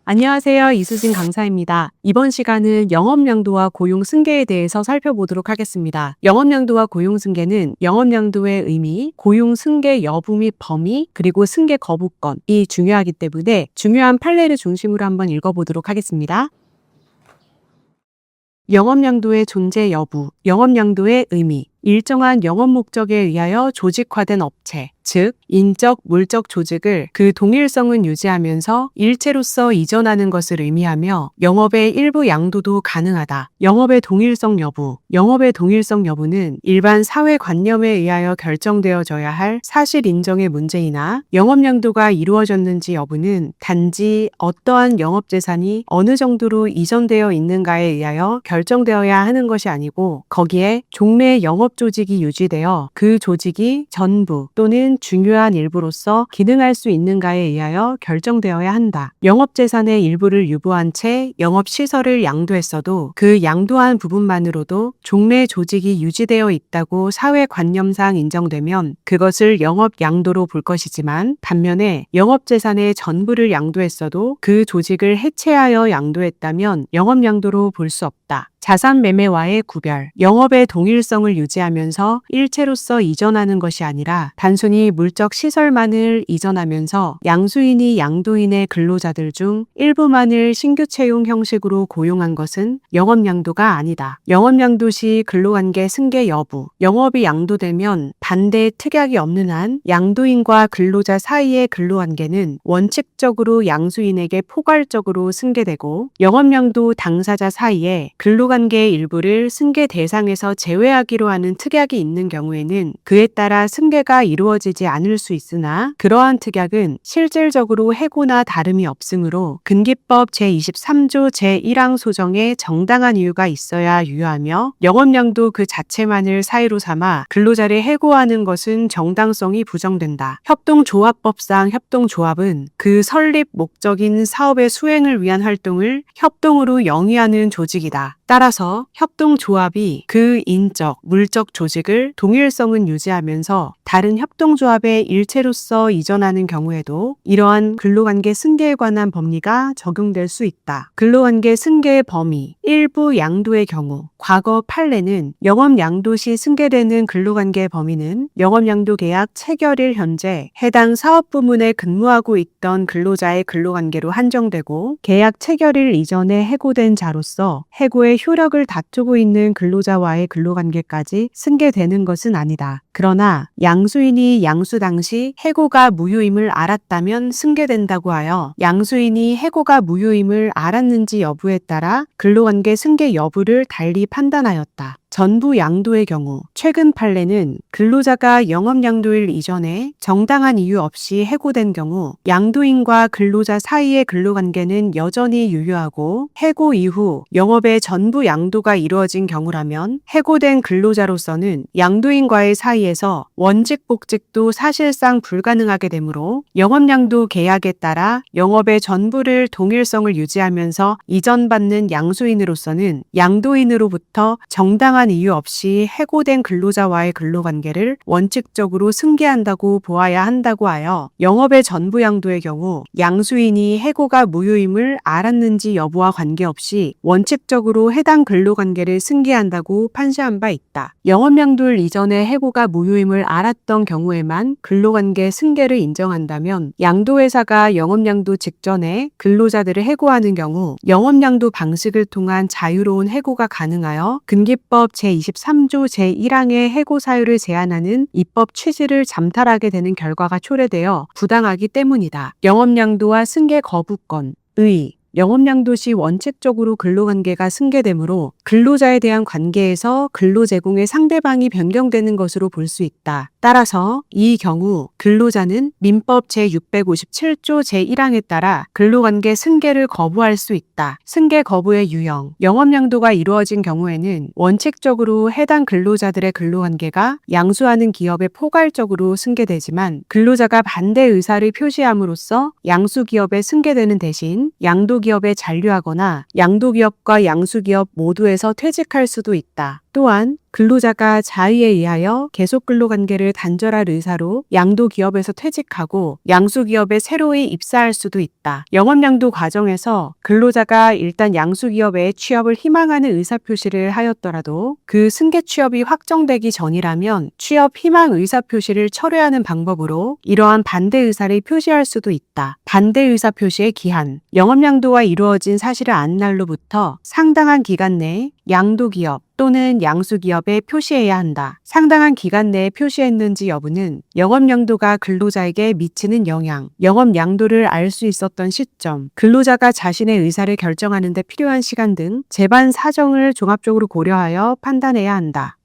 안녕하세요. 이수진 강사입니다. 이번 시간은 영업양도와 고용승계에 대해서 살펴보도록 하겠습니다. 영업양도와 고용승계는 영업양도의 의미, 고용승계 여부 및 범위, 그리고 승계 거부권이 중요하기 때문에 중요한 판례를 중심으로 한번 읽어보도록 하겠습니다. 영업양도의 존재 여부, 영업양도의 의미, 일정한 영업 목적에 의하여 조직화된 업체, 즉 인적, 물적 조직을 그 동일성은 유지하면서 일체로서 이전하는 것을 의미하며 영업의 일부 양도도 가능하다. 영업의 동일성 여부, 영업의 동일성 여부는 일반 사회관념에 의하여 결정되어져야 할 사실 인정의 문제이나 영업 양도가 이루어졌는지 여부는 단지 어떠한 영업재산이 어느 정도로 이전되어 있는가에 의하여 결정되어야 하는 것이 아니고 거기에 종래 영업 조직이 유지되어 그 조직이 전부 또는 중요한 일부로서 기능할 수 있는가에 의하여 결정되어야 한다. 영업재산의 일부를 유보한 채 영업시설을 양도했어도 그 양도한 부분만으로도 종래 조직이 유지되어 있다고 사회관념상 인정되면 그것을 영업양도로 볼 것이지만 반면에 영업재산의 전부를 양도했어도 그 조직을 해체하여 양도했다면 영업양도로 볼 수 없다. 자산 매매와의 구별, 영업의 동일성을 유지하면서 일체로서 이전하는 것이 아니라 단순히 물적 시설만을 이전하면서 양수인이 양도인의 근로자들 중 일부만을 신규 채용 형식으로 고용한 것은 영업양도가 아니다. 영업양도 시 근로관계 승계 여부, 영업이 양도되면 반대 특약이 없는 한 양도인과 근로자 사이의 근로관계는 원칙적으로 양수인에게 포괄적으로 승계되고 영업양도 당사자 사이에 근로관계의 일부를 승계 대상에서 제외하기로 하는 특약이 있는 경우에는 그에 따라 승계가 이루어지지 않을 수 있으나 그러한 특약은 실질적으로 해고나 다름이 없으므로 근기법 제23조 제1항 소정에 정당한 이유가 있어야 유효하며 영업양도 그 자체만을 사유로 삼아 근로자를 해고하는 것은 정당성이 부정된다. 협동조합법상 협동조합은 그 설립 목적인 사업의 수행을 위한 활동을 협동으로 영위하는 조직이다. 따라서 협동조합이 그 인적, 물적 조직을 동일성은 유지하면서 다른 협동조합의 일체로서 이전하는 경우에도 이러한 근로관계 승계에 관한 법리가 적용될 수 있다. 근로관계 승계의 범위, 일부 양도의 경우, 과거 판례는 영업양도 시 승계되는 근로관계 범위는 영업양도 계약 체결일 현재 해당 사업부문에 근무하고 있던 근로자의 근로관계로 한정되고 계약 체결일 이전에 해고된 자로서 해고의 효력을 다투고 있는 근로자와의 근로관계까지 승계되는 것은 아니다. 그러나 양수인이 양수 당시 해고가 무효임을 알았다면 승계된다고 하여 양수인이 해고가 무효임을 알았는지 여부에 따라 근로관계 승계 여부를 달리 판단하였다. 전부 양도의 경우 최근 판례는 근로자가 영업양도일 이전에 정당한 이유 없이 해고된 경우 양도인과 근로자 사이의 근로관계는 여전히 유효하고 해고 이후 영업의 전부 양도가 이루어진 경우라면 해고된 근로자로서는 양도인과의 사이에서 원직 복직도 사실상 불가능하게 되므로 영업양도 계약에 따라 영업의 전부를 동일성을 유지하면서 이전받는 양수인으로서는 양도인으로부터 정당한 이유 없이 해고된 근로자와의 근로관계를 원칙적으로 승계한다고 보아야 한다고 하여 영업의 전부 양도의 경우 양수인이 해고가 무효임을 알았는지 여부와 관계없이 원칙적으로 해당 근로관계를 승계한다고 판시한 바 있다. 영업양도일 이전에 해고가 무효임을 알았던 경우에만 근로관계 승계를 인정한다면 양도회사가 영업양도 직전에 근로자들을 해고하는 경우 영업양도 방식을 통한 자유로운 해고가 가능하여 근기법 제23조 제1항의 해고 사유를 제한하는 입법 취지를 잠탈하게 되는 결과가 초래되어 부당하기 때문이다. 영업양도와 승계 거부권, 영업양도 시 원칙적으로 근로관계가 승계되므로 근로자에 대한 관계에서 근로 제공의 상대방이 변경되는 것으로 볼 수 있다. 따라서 이 경우 근로자는 민법 제657조 제1항에 따라 근로관계 승계를 거부할 수 있다. 승계 거부의 유형, 영업양도가 이루어진 경우에는 원칙적으로 해당 근로자들의 근로관계가 양수하는 기업에 포괄적으로 승계되지만 근로자가 반대 의사를 표시함으로써 양수기업에 승계되는 대신 양도기업에 잔류하거나 양도기업과 양수기업 모두에서 퇴직할 수도 있다. 또한 근로자가 자의에 의하여 계속 근로관계를 단절할 의사로 양도기업에서 퇴직하고 양수기업에 새로이 입사할 수도 있다. 영업양도 과정에서 근로자가 일단 양수기업에 취업을 희망하는 의사표시를 하였더라도 그 승계 취업이 확정되기 전이라면 취업 희망 의사표시를 철회하는 방법으로 이러한 반대 의사를 표시할 수도 있다. 반대 의사표시의 기한. 영업양도가 이루어진 사실을 안 날로부터 상당한 기간 내에 양도기업 또는 양수기업에 표시해야 한다. 상당한 기간 내에 표시했는지 여부는 영업양도가 근로자에게 미치는 영향, 영업양도를 알 수 있었던 시점, 근로자가 자신의 의사를 결정하는 데 필요한 시간 등 재반 사정을 종합적으로 고려하여 판단해야 한다.